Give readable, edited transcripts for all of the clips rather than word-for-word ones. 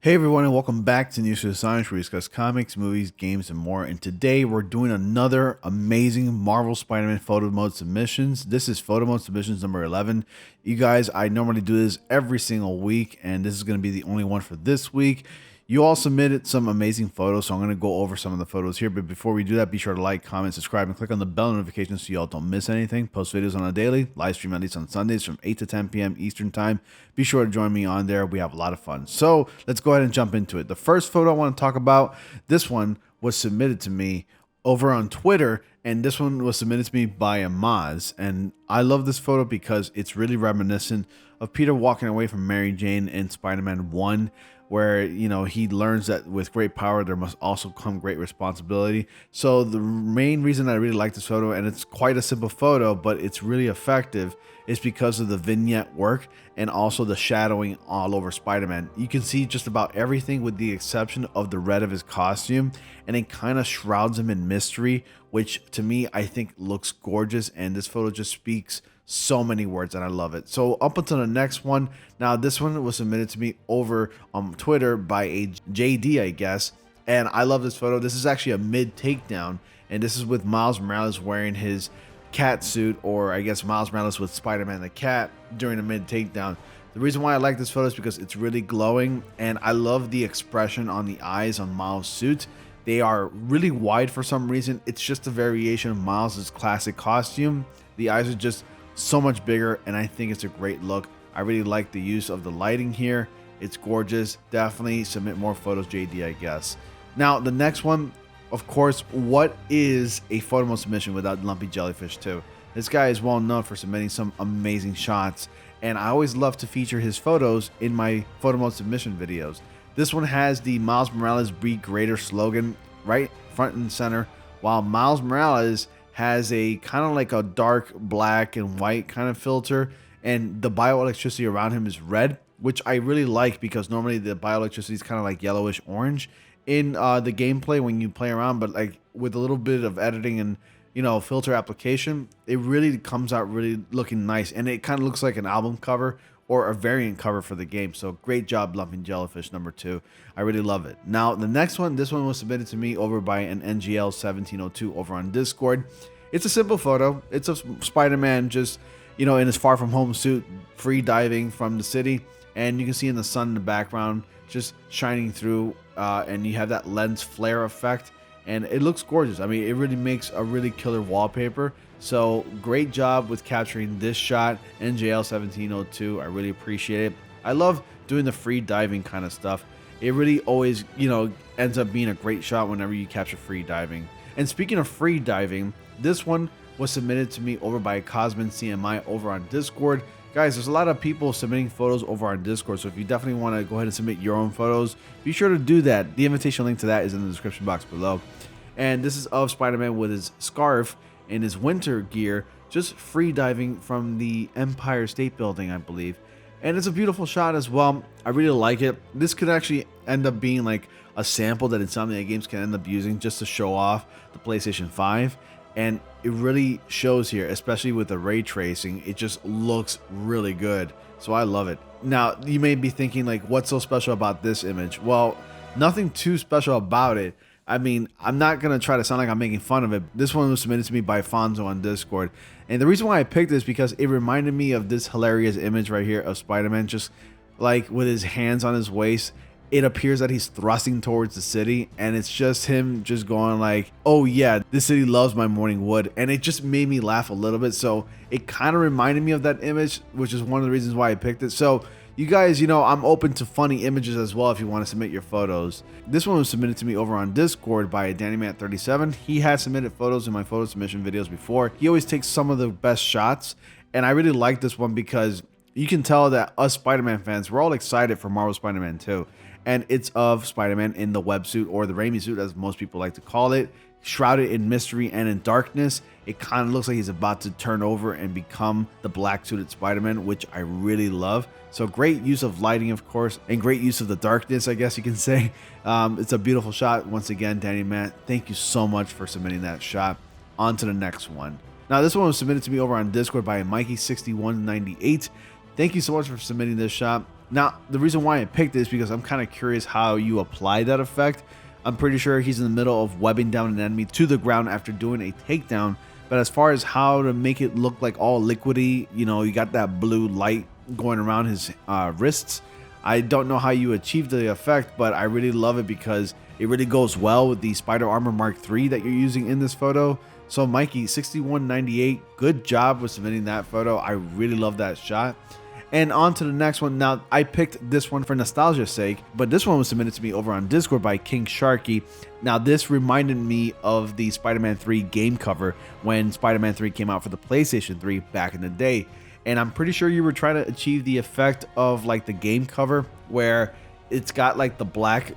Hey everyone, and welcome back to News for the Science, where we discuss comics, movies, games, and more. And today we're doing another amazing Marvel Spider-Man photo mode submissions. This is photo mode submissions number 11. You guys, I normally do this every single week, and this is going to be the only one for this week. You all submitted some amazing photos, so I'm going to go over some of the photos here. But before we do that, be sure to like, comment, subscribe, and click on the bell notifications so you all don't miss anything. Post videos on a daily, live stream at least on Sundays from 8 to 10 p.m. Eastern Time. Be sure to join me on there. We have a lot of fun. So let's go ahead and jump into it. The first photo I want to talk about, this one was submitted to me over on Twitter, and this one was submitted to me by a MAAZ. And I love this photo because it's really reminiscent of Peter walking away from Mary Jane in Spider-Man 1, where, you know, he learns that with great power there must also come great responsibility. So the main reason I really like this photo, and it's quite a simple photo but it's really effective, is because of the vignette work and also the shadowing all over Spider-Man. You can see just about everything with the exception of the red of his costume, and it kind of shrouds him in mystery, which to me I think looks gorgeous, and this photo just speaks so many words and I love it. So up until the next one. Now this one was submitted to me over on Twitter by a JD, I guess, and I love this photo. This is actually a mid takedown, and this is with Miles Morales wearing his cat suit, or I guess Miles Morales with Spider-Man the cat during a mid takedown. The reason why I like this photo is because it's really glowing, and I love the expression on the eyes on Miles' suit. They are really wide for some reason. It's just a variation of Miles' classic costume. The eyes are just so much bigger, and I think it's a great look. I really like the use of the lighting here. It's gorgeous. Definitely submit more photos, JD, I guess. Now the next one, of course, what is a photo mode submission without Lumpy Jellyfish 2? This guy is well known for submitting some amazing shots, and I always love to feature his photos in my photo mode submission videos. This one has the Miles Morales Be Greater slogan right front and center, while Miles Morales has a kind of like a dark black and white kind of filter, and the bioelectricity around him is red, which I really like because normally the bioelectricity is kind of like yellowish orange in the gameplay when you play around, but like with a little bit of editing and, you know, filter application, it really comes out really looking nice, and it kind of looks like an album cover or a variant cover for the game. So great job, Lumpy Jellyfish number 2. I really love it. Now the next one, this one was submitted to me over by an NGL1702 over on Discord. It's a simple photo. It's of Spider-Man just, you know, in his far from home suit, free diving from the city, and you can see in the sun in the background just shining through, and you have that lens flare effect, and it looks gorgeous. I mean, it really makes a really killer wallpaper. So great job with capturing this shot, NJL1702. I really appreciate it. I love doing the free diving kind of stuff. It really always, you know, ends up being a great shot whenever you capture free diving. And speaking of free diving, this one was submitted to me over by COSMIN CMI over on Discord. Guys, there's a lot of people submitting photos over on Discord, so if you definitely want to go ahead and submit your own photos, be sure to do that. The invitation link to that is in the description box below. And this is of Spider-Man with his scarf and his winter gear, just free diving from the Empire State Building, I believe. And it's a beautiful shot as well. I really like it. This could actually end up being like a sample that Insomniac Games can end up using just to show off the PlayStation 5. And it really shows here, especially with the ray tracing. It just looks really good. So I love it. Now, you may be thinking, like, what's so special about this image? Well, nothing too special about it. I mean, I'm not going to try to sound like I'm making fun of it. This one was submitted to me by FONZO on Discord. And the reason why I picked this is because it reminded me of this hilarious image right here of Spider-Man just like with his hands on his waist. It appears that he's thrusting towards the city, and it's just him just going like, oh yeah, this city loves my morning wood. And it just made me laugh a little bit. So it kind of reminded me of that image, which is one of the reasons why I picked it. So you guys, you know, I'm open to funny images as well if you want to submit your photos. This one was submitted to me over on Discord by DannyMat37. He has submitted photos in my photo submission videos before. He always takes some of the best shots, and I really like this one because you can tell that us Spider-Man fans, we're all excited for Marvel Spider-Man 2. And it's of Spider-Man in the web suit, or the Raimi suit as most people like to call it, shrouded in mystery and in darkness. It kind of looks like he's about to turn over and become the black suited Spider-Man, which I really love. So great use of lighting, of course, and great use of the darkness, I guess you can say. It's a beautiful shot. Once again, Danny Matt, thank you so much for submitting that shot. On to the next one. Now, this one was submitted to me over on Discord by Mikey6198. Thank you so much for submitting this shot. Now, the reason why I picked this is because I'm kind of curious how you apply that effect. I'm pretty sure he's in the middle of webbing down an enemy to the ground after doing a takedown. But as far as how to make it look like all liquidy, you know, you got that blue light going around his wrists. I don't know how you achieve the effect, but I really love it because it really goes well with the Spider Armor Mark III that you're using in this photo. So Mikey, 6198, good job with submitting that photo. I really love that shot. And on to the next one. Now, I picked this one for nostalgia's sake, but this one was submitted to me over on Discord by King Sharkey. Now, this reminded me of the Spider-Man 3 game cover when Spider-Man 3 came out for the PlayStation 3 back in the day. And I'm pretty sure you were trying to achieve the effect of like the game cover where it's got like the black,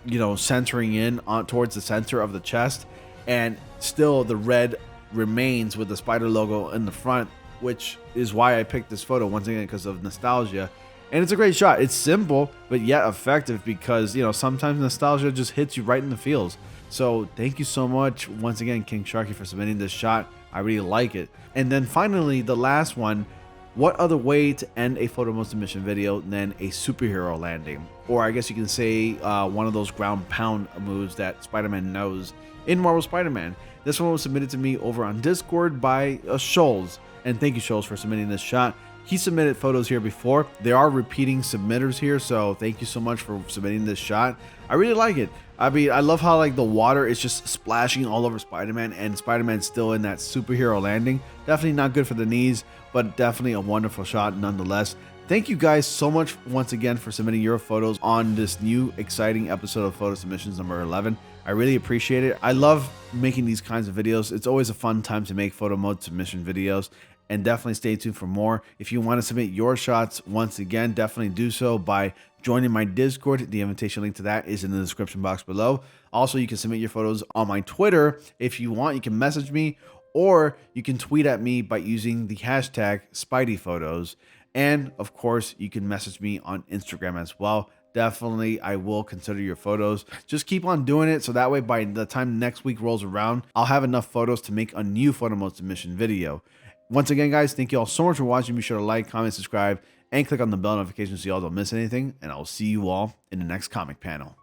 you know, centering in on towards the center of the chest, and still the red remains with the spider logo in the front, which is why I picked this photo once again because of nostalgia. And it's a great shot. It's simple, but yet effective because, you know, sometimes nostalgia just hits you right in the feels. So thank you so much once again, King Sharky, for submitting this shot. I really like it. And then finally, the last one. What other way to end a photo mode submission video than a superhero landing? Or I guess you can say one of those ground pound moves that Spider-Man knows in Marvel Spider-Man. This one was submitted to me over on Discord by SHULZ. And thank you, SHULZ, for submitting this shot. He submitted photos here before. There are repeating submitters here, so thank you so much for submitting this shot. I really like it. I mean, I love how like the water is just splashing all over Spider-Man, and Spider-Man's still in that superhero landing. Definitely not good for the knees, but definitely a wonderful shot nonetheless. Thank you guys so much once again for submitting your photos on this new exciting episode of Photo Submissions number 11. I really appreciate it. I love making these kinds of videos. It's always a fun time to make photo mode submission videos. And definitely stay tuned for more. If you want to submit your shots, once again, definitely do so by joining my Discord. The invitation link to that is in the description box below. Also, you can submit your photos on my Twitter. If you want, you can message me, or you can tweet at me by using the hashtag SPIDEYPHOTOS. And of course, you can message me on Instagram as well. Definitely, I will consider your photos. Just keep on doing it, so that way by the time next week rolls around, I'll have enough photos to make a new photo mode submission video. Once again, guys, thank you all so much for watching. Be sure to like, comment, subscribe, and click on the bell notification so y'all don't miss anything. And I will see you all in the next comic panel.